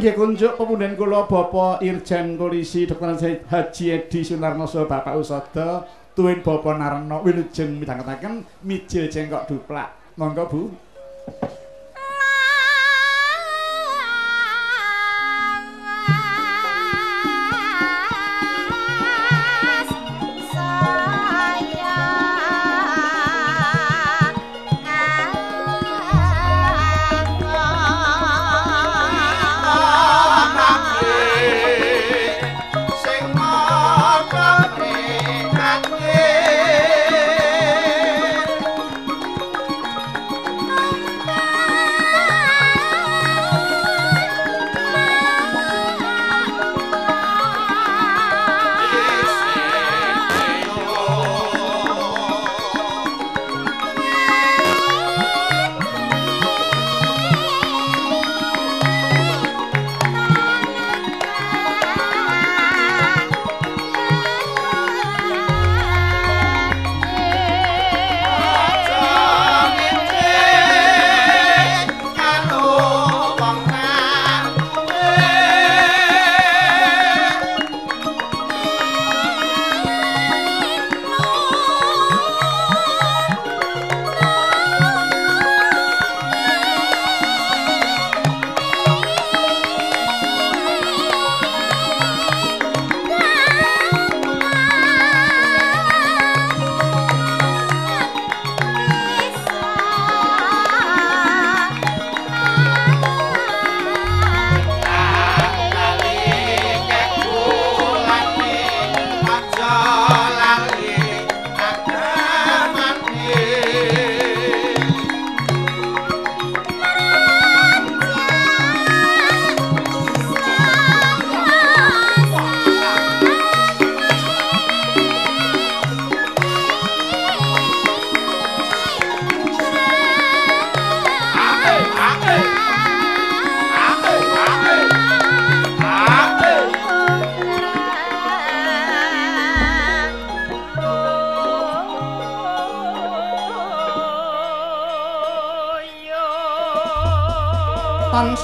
[SPEAKER 1] Kunjuk pemunden kula Bapak Irjen Polisi Dr. Haji Edi Sunarno saha Bapak Usada tuwin Bapak Narno wilujeng midhangetaken mijil cengkok duplak. Monggo Bu.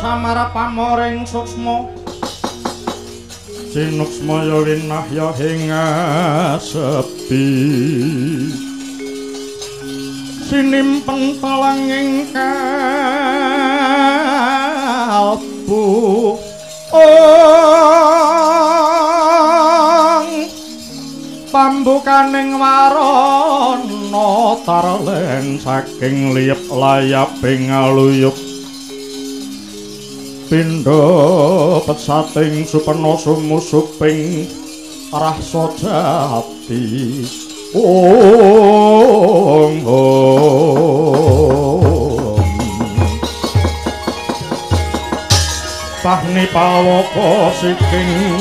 [SPEAKER 1] samara pamoring suksma sinuksmaya winahya ing sepi sinimpen talanging kalbu pambukaning warana tarlen saking liyep layaping aluyup pindha pesating supena sumusuping rasa jati pahni pawaka siking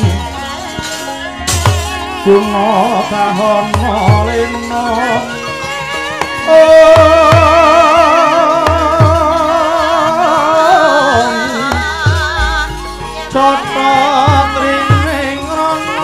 [SPEAKER 1] guna kahana lena Cata trining rana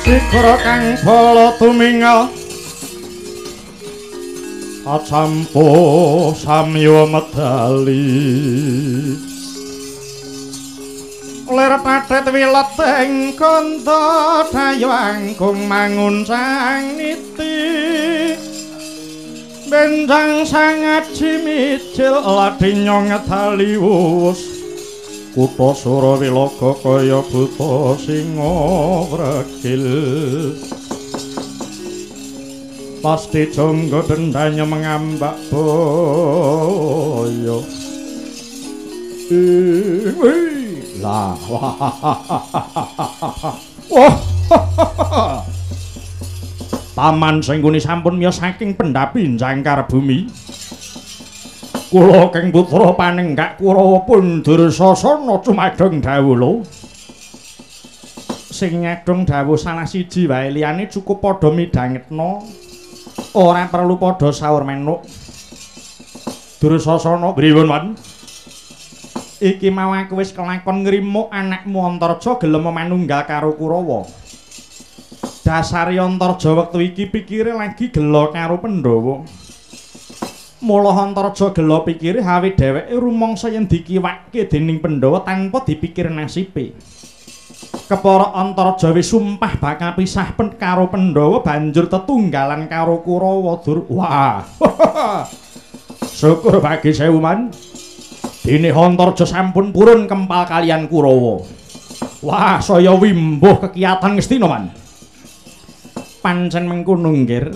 [SPEAKER 1] Sikra kang bala tumingal acampo samya medali ler pathet wilet ing kanta dayu angkung mangun sang niti Benjang sangat cimicil ladinyong taliwus kutha Surawilaga kaya buta singa wregil pasti jangga dendanya mengambak boyo lah wah Paman Sengguni sampun miyos saking pendhapi jangkar bumi. Kula keng putra panenggak Kurawa pun Dursasana cumadeng dawuh. Sing nyadong dawuh salah siji wae liyane cukup padha midhangetna. Ora perlu padha saur menuk. Dursasana pripun, Wan? Iki mau aku wis kelakon ngrimuk anakmu Antarja gelem manunggal karo Kurawa. Dasari Antarja wektu iki pikire lagi gelo karo Pandhawa. Mula Antarja gelo pikire hawe dheweke rumangsa yen dikiwakke dening Pandhawa tanpa dipikir nasibe. Kepara Antarja wis sumpah bakal pisah karo Pandhawa banjur tetunggalan karo Kurawa dur. Wah. Syukur bagi sewu man. Dene Antarja sampun purun kempal kalian Kurawa. Wah, saya wimbuh kekiyatan Ngastina man. Pancen mengkono nggir.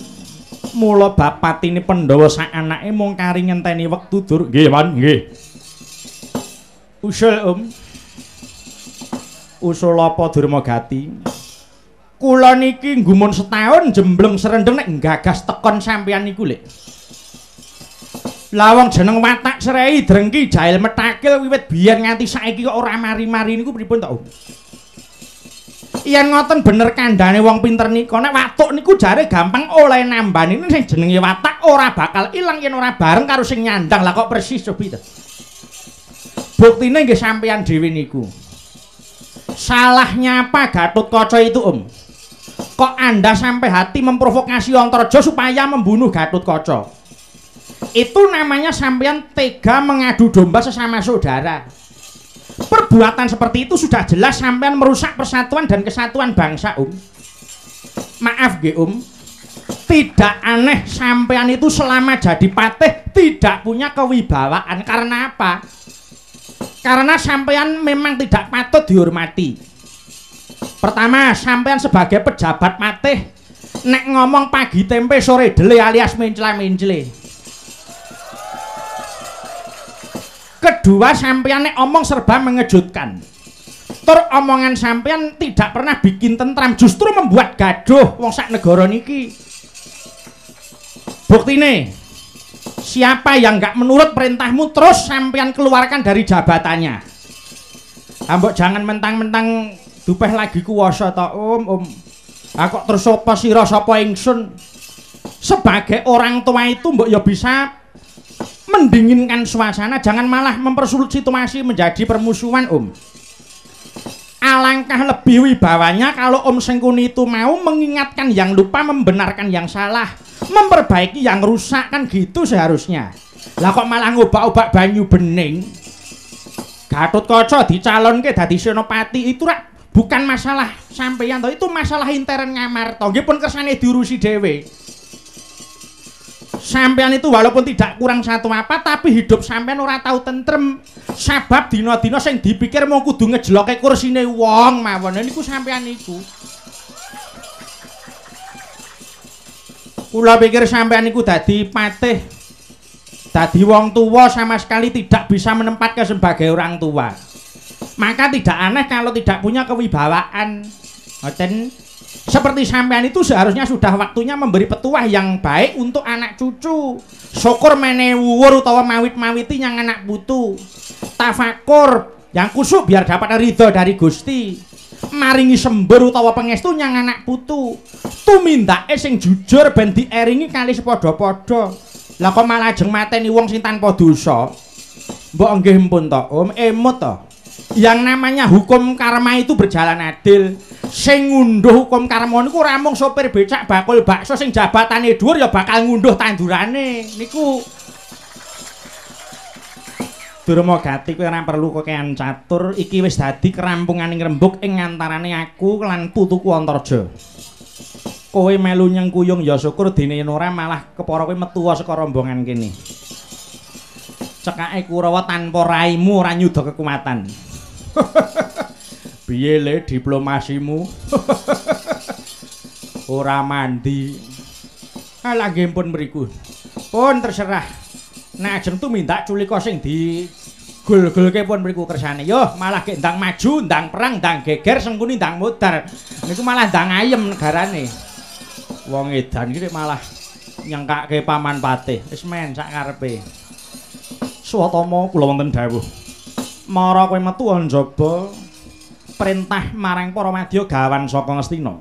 [SPEAKER 1] Mula bapatine Pandhawa sak anake mung kari ngenteni wektu dur. Nggih, Man, nggih. Usul, Usul apa Durmagati? Kula niki nggumun setahun jembleng serendeng nek nggagas tekon sampeyan niku lek. Lawang jeneng watak Srei Drengki Jail Metakil wiwit biyen nganti saiki kok ora mari-mari niku pripun to? Yen ngoten bener kandhane wong pinter nika nek watuk niku jare gampang oleh nambani sing jenenge watak ora bakal ilang yen ora bareng karo sing nyandang. Lah kok persis cobi to. Buktine nggih sampeyan dhewe niku. Salahnya apa Gatotkaca itu, Kok Anda sampai hati memprovokasi Antarja supaya membunuh Gatotkaca? Itu namanya sampeyan tega mengadu domba sesama saudara. Perbuatan seperti itu sudah jelas sampean merusak persatuan dan kesatuan bangsa, Maaf, nggih, Tidak aneh sampean itu selama jadi patih tidak punya kewibawaan. Karena apa? Karena sampean memang tidak patut dihormati. Pertama, sampean sebagai pejabat patih nek ngomong pagi tempe sore dele alias mencla-mencle. Kedua, sampeyan nek omong serba mengejutkan. Tur omongan sampeyan tidak pernah bikin tentram, justru membuat gaduh wong sak negara niki. Buktine, siapa yang enggak menurut perintahmu terus sampeyan keluarkan dari jabatannya. Ambok jangan mentang-mentang dupeh lagi kuwasa to, Aku terus sapa sira sapa ingsun. Sebagai orang tua itu mbok ya bisa mendinginkan suasana, jangan malah mempersulit situasi menjadi permusuhan, Alangkah lebih wibawanya kalau Sengkuni itu mau mengingatkan yang lupa, membenarkan yang salah, memperbaiki yang rusak, kan gitu seharusnya. Lah kok malah ngobak-obak banyu bening. Gatotkaca dicalonke dadi senopati itu bukan masalah sampeyan to, itu masalah intern Ngamarta. Nggih pun kersane diurusi dhewe. Sampean itu walaupun tidak kurang satu apa, tapi hidup sampean ora tahu tentrem. Sebab dina-dina sing dipikir mau kudu ngejloke kursine wong mawon. Niku sampean niku. Kula pikir sampean niku dadi patih, dadi wong tua sama sekali tidak bisa menempatkan sebagai orang tua. Maka tidak aneh kalau tidak punya kewibawaan. Ngoten. Seperti sampean itu seharusnya sudah waktunya memberi petuah yang baik untuk anak cucu. Syukur mene wuwur utawa mawit-mawiti yang anak putu. Tafakur yang kusuk biar dapat ridho dari Gusti. Maringi sembur utawa pengestu yang anak putu. Tumindake sing jujur ben dieringi kali sepadha-padha. Lah kok malah ajeng mateni wong sing tanpa dosa. Mbok nggih mpun to, emut to. Yang namanya hukum karma itu berjalan adil. Sing ngunduh hukum karma niku ora mung sopir becak bakul bakso sing jabatane dhuwur ya bakal ngunduh tandurane niku. Durmagati kowe ora perlu kekean catur, iki wis dadi kerampunganing rembug ing antarane aku lan putuku Antarja.
[SPEAKER 7] Kowe melu nyengkuyung ya syukur dene yen ora malah kepara kowe metu saka rombongan kene. Cekake Kurawa tanpa raimu ora nyuda kekuatan. Piye le diplomasimu? Ora mandi. Ala nggih pun mriku. Pun terserah. Nek ajeng tumindak culika sing di gul-gulke pun mriku kersane. Yo malah gek ndang maju, ndang perang, ndang geger, sengkuni ndang mudar. Niku malah ndang ayem negarane. Wong edan iki malah nyengkake paman patih. Wis men sak karepe. Swatama kula wonten dawuh. Mara kowe metu njaba perintah marang para madya gawan saka Ngastina.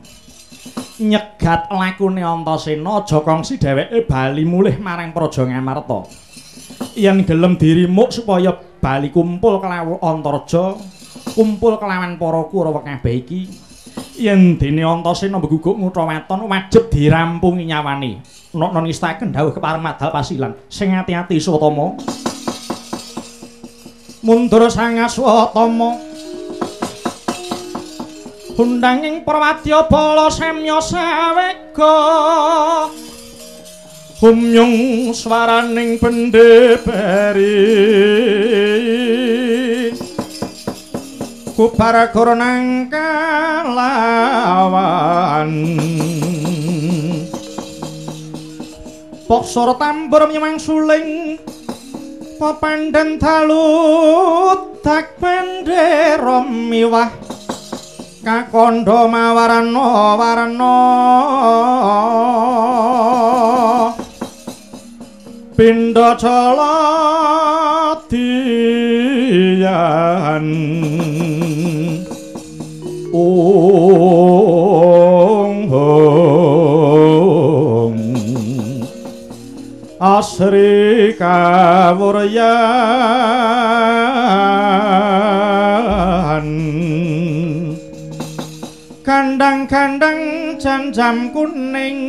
[SPEAKER 7] Nyegat lakune Antasena aja kongsi dheweke bali mulih marang Praja Ngamarta. Yen gelem dirimuk supaya bali kumpul kelawan Antarja, kumpul kelawan para Kurawa kabeh iki. Yen dene Antasena beguguk ngutha weton wajib dirampungi nyawane. Nok nistaken dawuh kepareng Madal Pasilan. Sing ati-ati Swatama. Mundur sang Swatama. Undanging Prawadya bala semya sawega. Humyung swaraning pendheperi. Kubar koronang kalawan Poksor tambur nyemang suling Papandan talut tak pendera miwah Kakondo mawarana Pindha caladiyan Asri kawuryan Kandang-kandang jam-jam kuning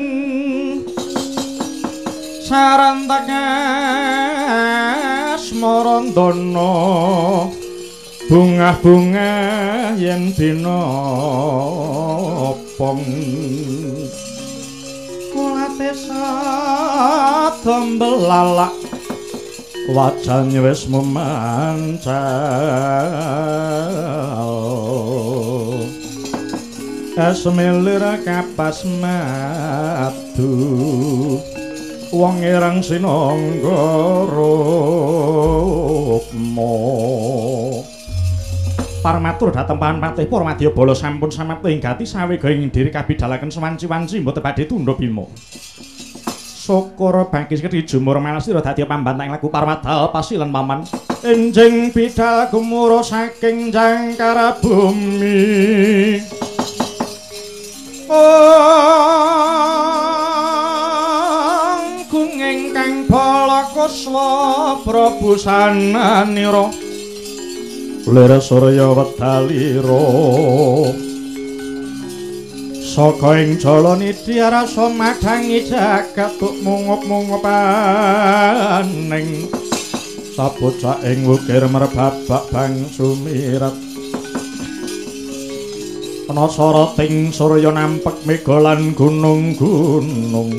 [SPEAKER 7] Sarantakas marandana bungah-bungah yen dina pong kulate satembelalak wajane wis memancal asmelir kapas madu wong ireng sinanggara rukma Parmatur dhateng Paman Patih Purmadya bala sampun samapta ing gati sawega ing diri kabidalaken sewanci-wanci mboten badhe tundha bima syukur bangkis kedhi jumur manasira dadi pambantang lagu Parmadal Pasilan paman enjing bidal gumura saking jangkara bumi kung ingkang balakuswa Prabu sananira Lir surya wedalira saka ing jala nidya rasa madhangi jagat tuk mungup-mungupaning sabocah ing wukir merbabak bang sumirat ana sarating surya nampek mega lan gunung-gunung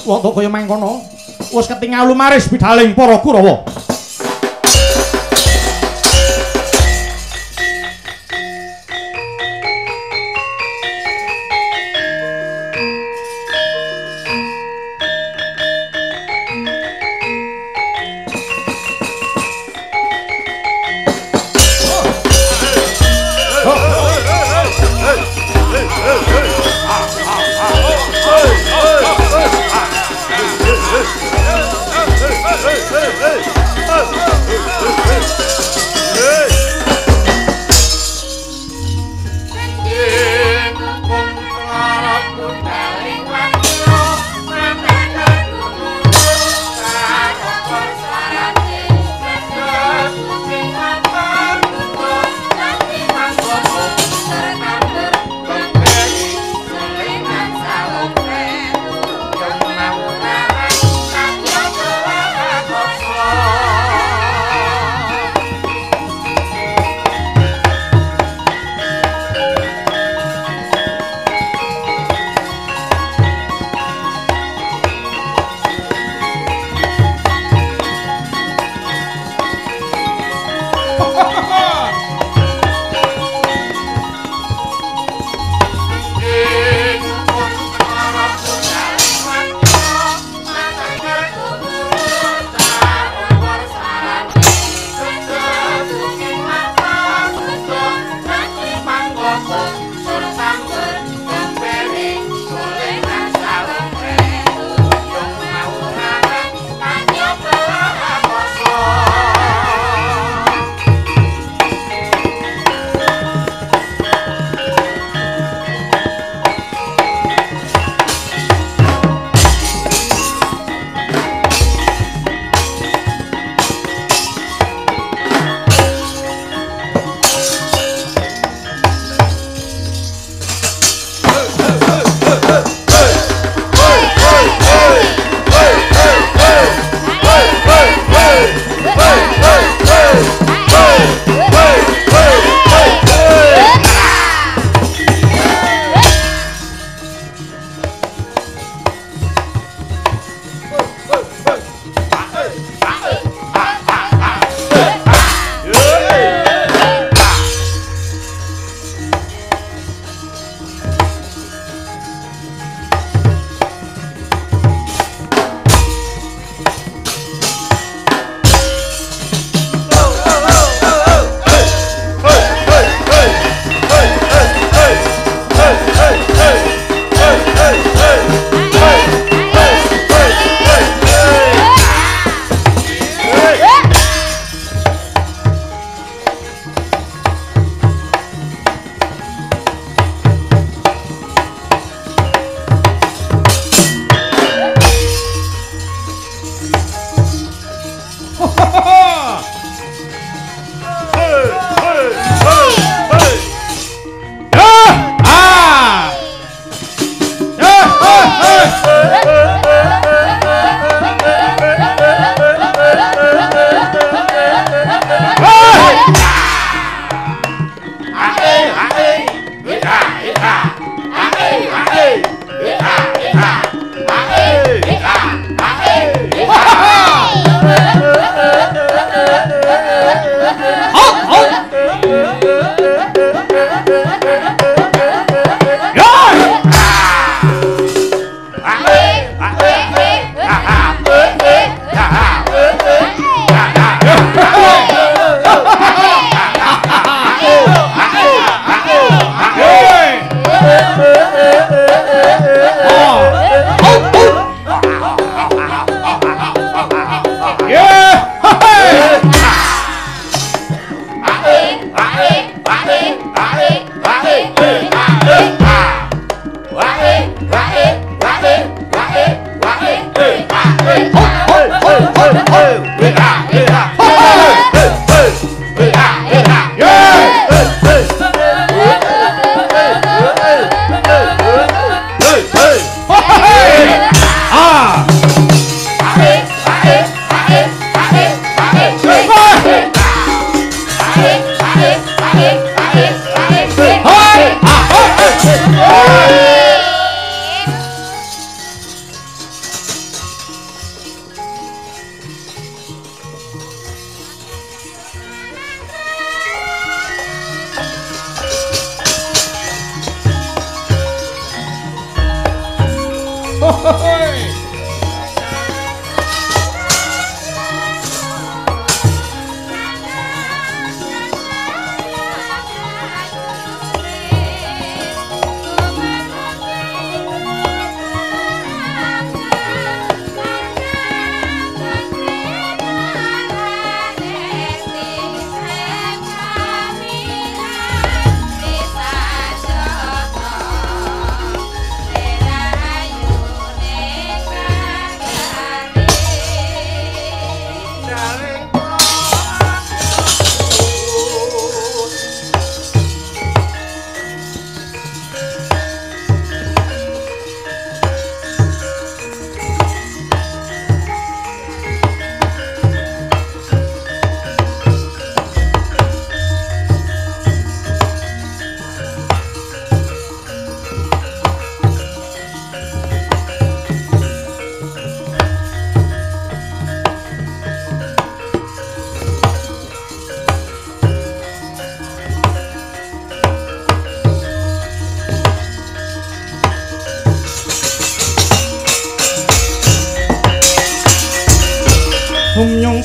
[SPEAKER 7] Wonten kaya mangkono wis ketingal lumaris bidaling para Kurawa.
[SPEAKER 8] Hey!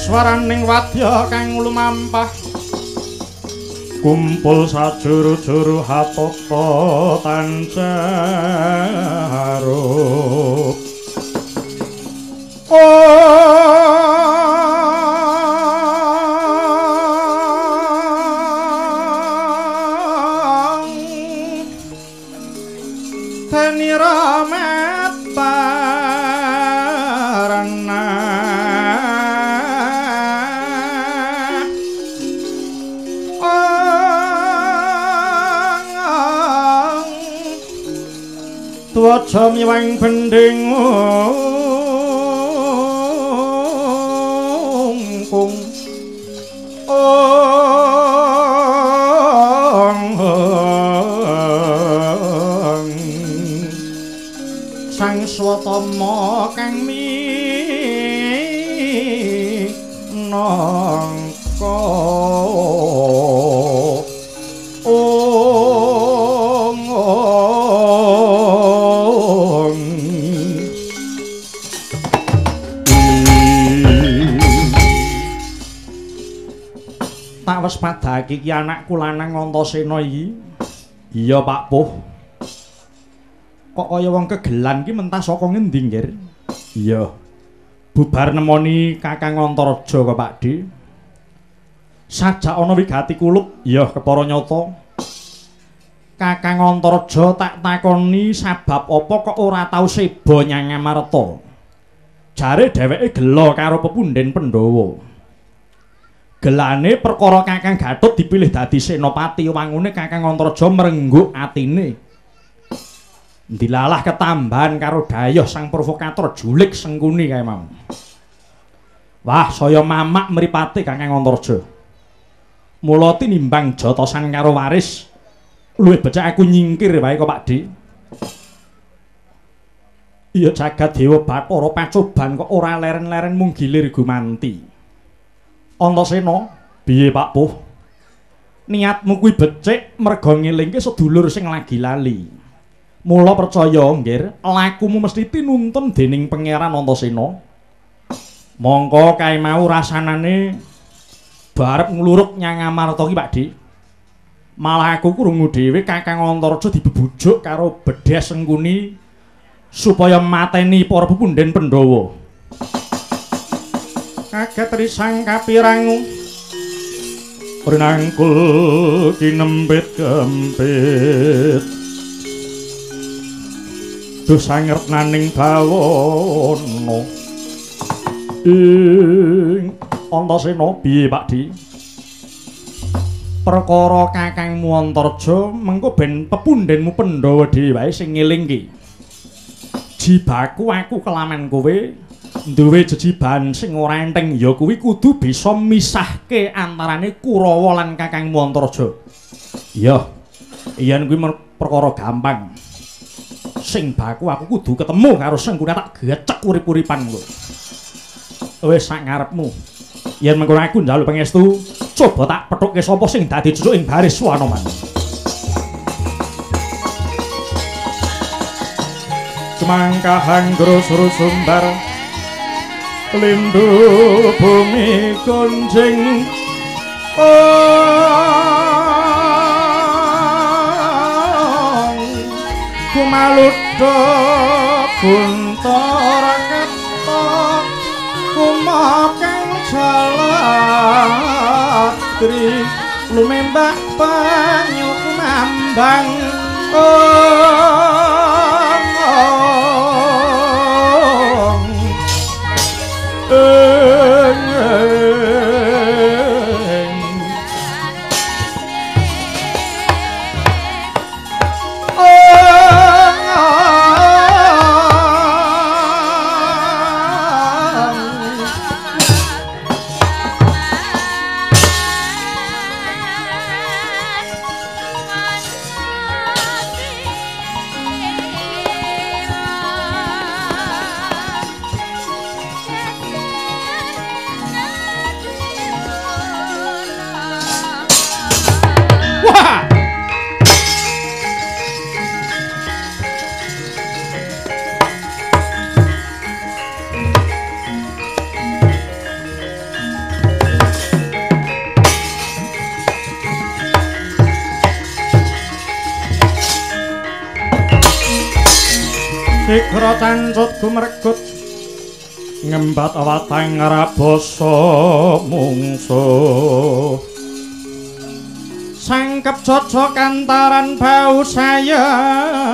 [SPEAKER 7] Swaraning wadya kang lumampah kumpul sajuru-juru hatata tancarup tenira metarana tuwaca miwang bending kung sang swatama kang minangka tak wis padhake iki anakku lanang Antasena iki. Iya Pak Puh. Kok kaya wong kegelan ki mentah saka ngendi, Nggir? Iya. Bubar nemoni Kakang Antaraja kok Pakde. Sajak ana wigati kulup, iya kepara nyata. Kakang Antaraja tak takoni sabab apa kok ora tau seba nyang Ngamarta. Jare dheweke gelo karo pepunden Pandhawa. gelane perkara Kakang Gatut dipilih dadi senopati wangune Kakang Antarja merengguk atine. Dilalah ketambahan karo dayoh sang provokator julik Sengkuni kae mau. Wah, saya mamak mripate Kakang Antarja. Mula tinimbang jotosan karo waris, luwih becik aku nyingkir wae kok Pakde. Iya jagat dewa Bathara Pacoban kok ora leren-leren mung gilir gumanti. Antasena, piye Pak Puh? Niatmu kuwi becik merga ngelingke sedulur sing lagi lali. Mula percaya, nggir, lakumu mesti tinuntun dening Pangeran Antasena. Mongko kae mau rasanane barep ngluruk nyang Amarta ki Pakde. Malah aku krungu dhewe Kakang Antarja dibebujuk karo Bedhes Sengkuni supaya mateni para pepunden Pandhawa. Kaget risang kapirangu rinangkul kinembit kempit dosa ngertnaning bawana ing Antasena piye Pakdi? Perkara Kakangmu Antarja mengko ben pepundhenmu Pandhawa dhewe wae sing ngelingke. Jibaku aku kelaman kowe duwe jejiban sing ora enteng ya kuwi kudu bisa misahke antarane Kurawa lan Kakangmu Antarja. Iya. Yen kuwi perkara gampang. Sing baku aku kudu ketemu karo Sengkuni tak gecek urip-uripan kok. Wis sak ngarepmu. Yen mengko aku njaluk pangestu, coba tak pethukke sapa sing dadi cucuk ing baris Wanoman. Semangkahan grus-grus sumbar lindu bumi gonjing kumaludha guntur ketok kumakang jalatri lumembak banyu kumambang Sikra cancut gumregut ngembat awatang rabasa mungsuh sangkep cocok antaran bau sayakti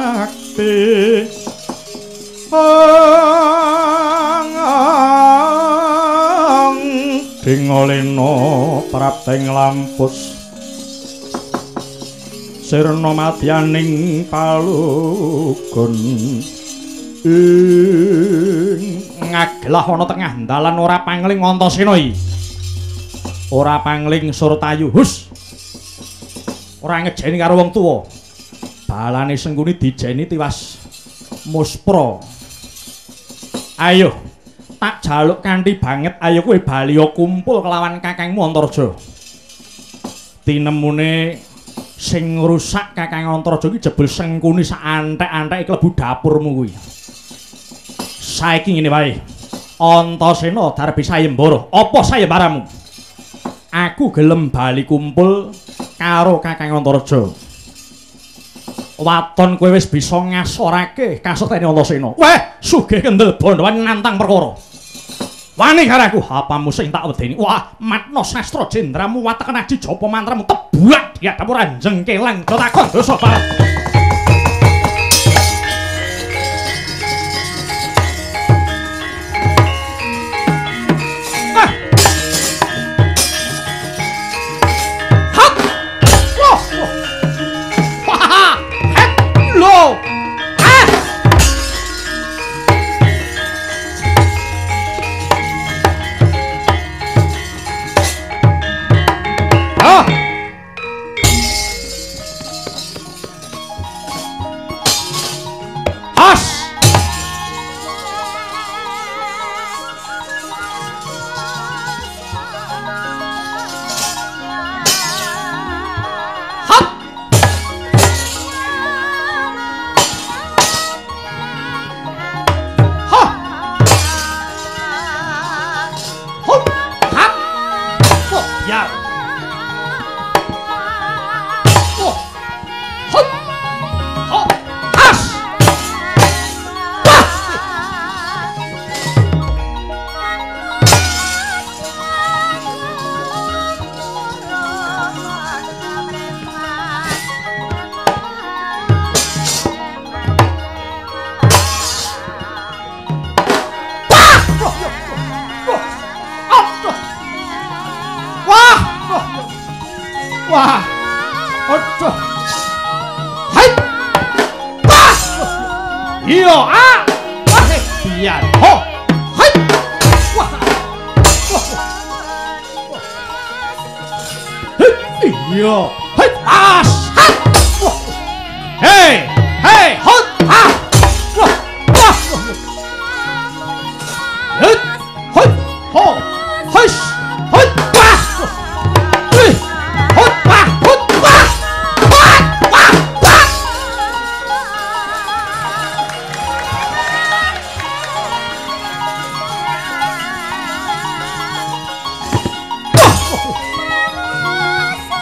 [SPEAKER 7] dingolena prapteng lampus sirna madyaning palugun ngaglah ana tengah dalan ora pangling Antasena iki. Ora pangling Surtayu. Hus. Ora ngejeni karo wong tuwa. Balane Sengkuni dijeni tiwas muspra. Ayo, tak jaluk kanthi banget ayo kowe bali kumpul kelawan Kakangmu Antarja. Tinemune sing ngrusak Kakang Antarja iki jebul Sengkuni sak antek-antek klebu dapurmu kuwi. Saiki ngene wae. Antasena Darbi sayembara, apa sayembaramu? Aku gelem bali kumpul karo Kakang Antarja. Waton kowe wis bisa ngasorake kasektene Antasena. Weh, sugih kendel bondoan nantang perkara. Wani karo aku, apamu sing tak wedeni? Wah, matna sastra jendramu wateken aji japa mantramu tebuak dia dapur anjeng kelang do takon dosa parep. biar. Wah, aduh, hai, wah, iya, wah, biar, ho, hai, wah, iya, hai, as, hai, wah, hei, hei, hot, ah, wah, wah, hei, hoi, ho, hoi, hoi, wah,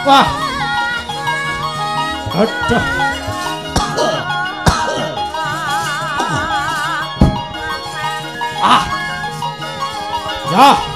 [SPEAKER 7] wah, aduh, ah, ya.